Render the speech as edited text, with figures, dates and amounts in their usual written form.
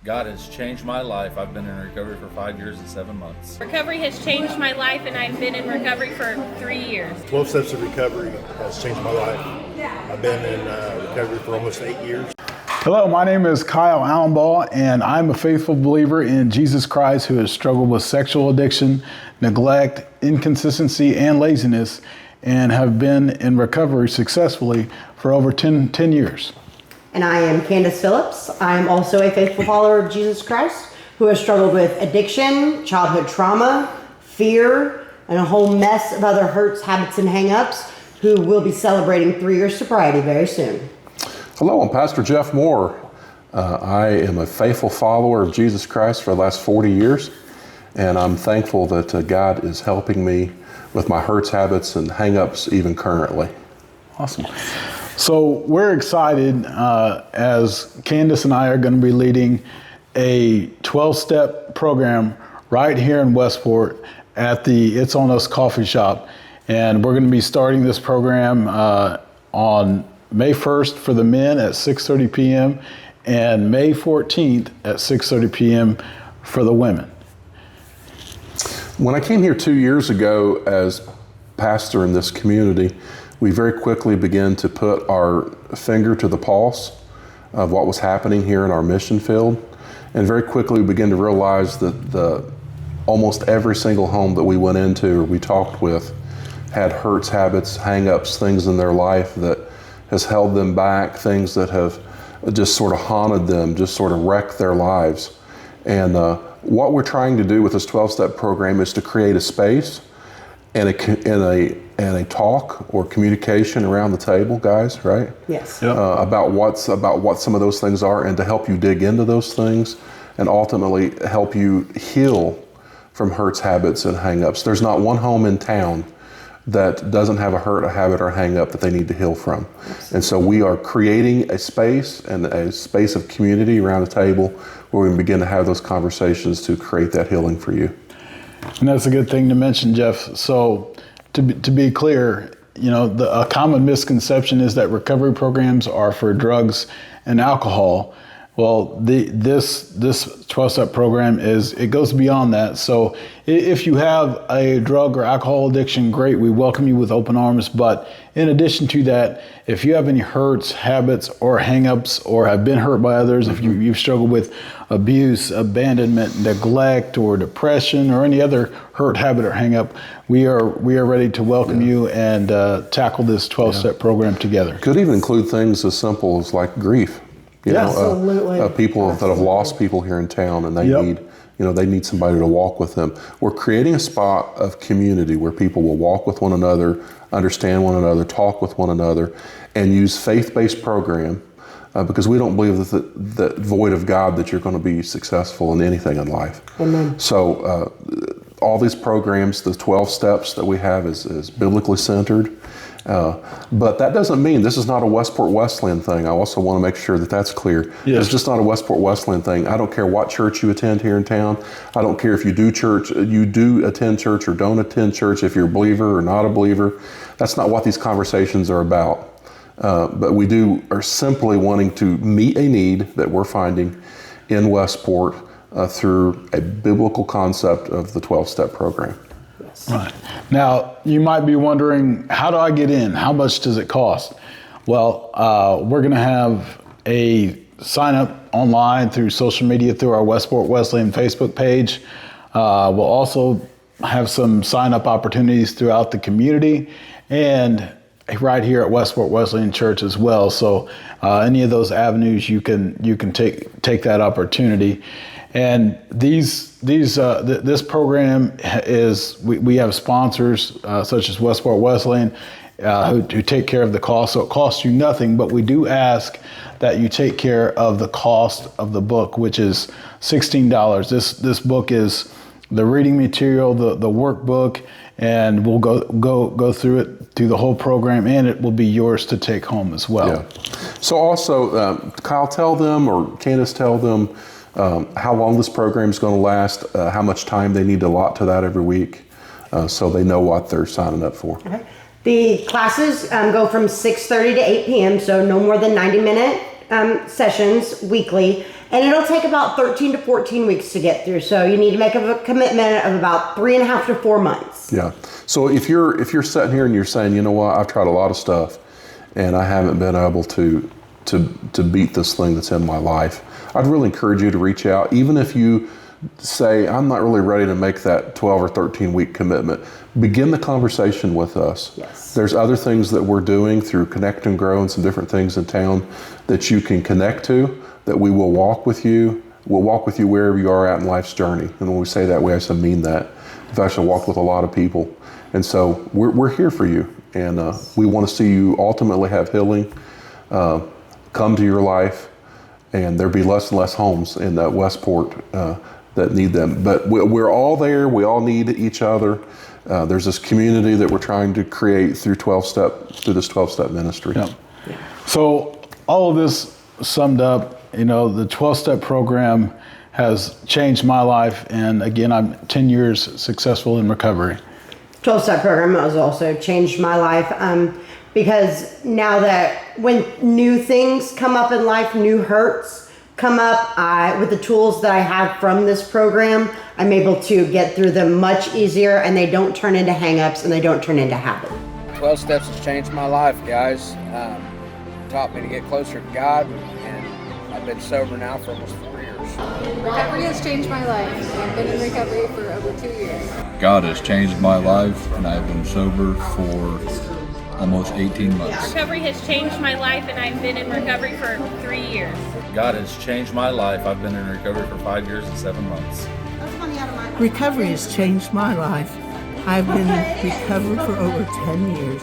God has changed my life. I've been in recovery for 5 years and 7 months. Recovery has changed my life, and I've been in recovery for 3 years. 12 Steps of Recovery has changed my life. I've been in recovery for almost 8 years. Hello, my name is Kyle Allenbaugh, and I'm a faithful believer in Jesus Christ who has struggled with sexual addiction, neglect, inconsistency, and laziness, and have been in recovery successfully for over 10 years. And I am Candace Phillips. I am also a faithful follower of Jesus Christ who has struggled with addiction, childhood trauma, fear, and a whole mess of other hurts, habits, and hang-ups, who will be celebrating 3 years sobriety very soon. Hello, I'm Pastor Jeff Moore. I am a faithful follower of Jesus Christ for the last 40 years, and I'm thankful that God is helping me with my hurts, habits, and hang-ups even currently. Awesome. So we're excited as Candace and I are going to be leading a 12-step program right here in Westport at the It's On Us coffee shop. And we're going to be starting this program on May 1st for the men at 6:30 p.m. and May 14th at 6:30 p.m. for the women. When I came here 2 years ago as pastor in this community, we very quickly began to put our finger to the pulse of what was happening here in our mission field. And very quickly we began to realize that almost every single home that we went into or we talked with had hurts, habits, hang-ups, things in their life that has held them back, things that have just sort of haunted them, just sort of wrecked their lives. And what we're trying to do with this 12-step program is to create a space and a talk or communication around the table, guys, right? Yes. Yep. About what some of those things are, and to help you dig into those things and ultimately help you heal from hurts, habits, and hang-ups. There's not one home in town that doesn't have a hurt, a habit, or a hang-up that they need to heal from. Absolutely. And so we are creating a space and a space of community around the table where we can begin to have those conversations to create that healing for you. And that's a good thing to mention, Jeff. So to be clear, you know, a common misconception is that recovery programs are for drugs and alcohol. Well, this 12-step program it goes beyond that. So if you have a drug or alcohol addiction, great, we welcome you with open arms. But in addition to that, if you have any hurts, habits, or hang-ups, or have been hurt by others, if you've struggled with abuse, abandonment, neglect, or depression, or any other hurt, habit, or hang-up, we are ready to welcome you and tackle this 12-step program together. Could even include things as simple as like grief. Absolutely. People that have lost people here in town, and they need somebody to walk with them. We're creating a spot of community where people will walk with one another, understand one another, talk with one another, and use faith-based program because we don't believe that void of God that you're going to be successful in anything in life. Amen. So all these programs, the 12 steps that we have is biblically centered. But that doesn't mean this is not a Westport Wesleyan thing. I also want to make sure that that's clear. Yes. It's just not a Westport Wesleyan thing. I don't care what church you attend here in town. I don't care if you do attend church or don't attend church, if you're a believer or not a believer. That's not what these conversations are about. But we are simply wanting to meet a need that we're finding in Westport through a biblical concept of the 12-step program. Right. Now, you might be wondering, how do I get in? How much does it cost? Well, we're going to have a sign up online through social media, through our Westport Wesleyan Facebook page. We'll also have some sign up opportunities throughout the community and right here at Westport Wesleyan Church as well. So any of those avenues you can take that opportunity. And this program is, we have sponsors such as Westport Wesleyan who take care of the cost. So it costs you nothing, but we do ask that you take care of the cost of the book, which is $16. This book is the reading material, the workbook, and we'll go through it through the whole program, and it will be yours to take home as well. Yeah. So also, Kyle, tell them, or Candace, tell them how long this program is going to last, how much time they need to allot to that every week, so they know what they're signing up for. Okay. The classes go from 6:30 to 8 p.m., so no more than 90-minute sessions weekly. And it'll take about 13 to 14 weeks to get through. So you need to make a commitment of about 3.5 to 4 months. Yeah. So if you're sitting here and you're saying, you know what, I've tried a lot of stuff and I haven't been able to beat this thing that's in my life, I'd really encourage you to reach out. Even if you say, I'm not really ready to make that 12 or 13 week commitment, begin the conversation with us. Yes. There's other things that we're doing through Connect and Grow and some different things in town that you can connect to, that we will walk with you. We'll walk with you wherever you are at in life's journey. And when we say that, we actually mean that. I've actually walked with a lot of people. And so we're here for you. And we want to see you ultimately have healing come to your life. And there be less and less homes in Westport that need them. But we're all there. We all need each other. There's this community that we're trying to create through this 12-step ministry. Yeah. So all of this summed up, the 12-step program has changed my life. And again, I'm 10 years successful in recovery. 12-step program has also changed my life because now that when new things come up in life, new hurts come up, with the tools that I have from this program, I'm able to get through them much easier, and they don't turn into hang-ups and they don't turn into habit. 12 steps has changed my life, guys. Taught me to get closer to God, and I've been sober now for almost 4 years. Recovery has changed my life. I've been in recovery for over 2 years. God has changed my life, and I've been sober for almost 18 months. Recovery has changed my life, and I've been in recovery for 3 years. God has changed my life. I've been in recovery for 5 years and 7 months. Recovery has changed my life. I've been in recovery for over 10 years.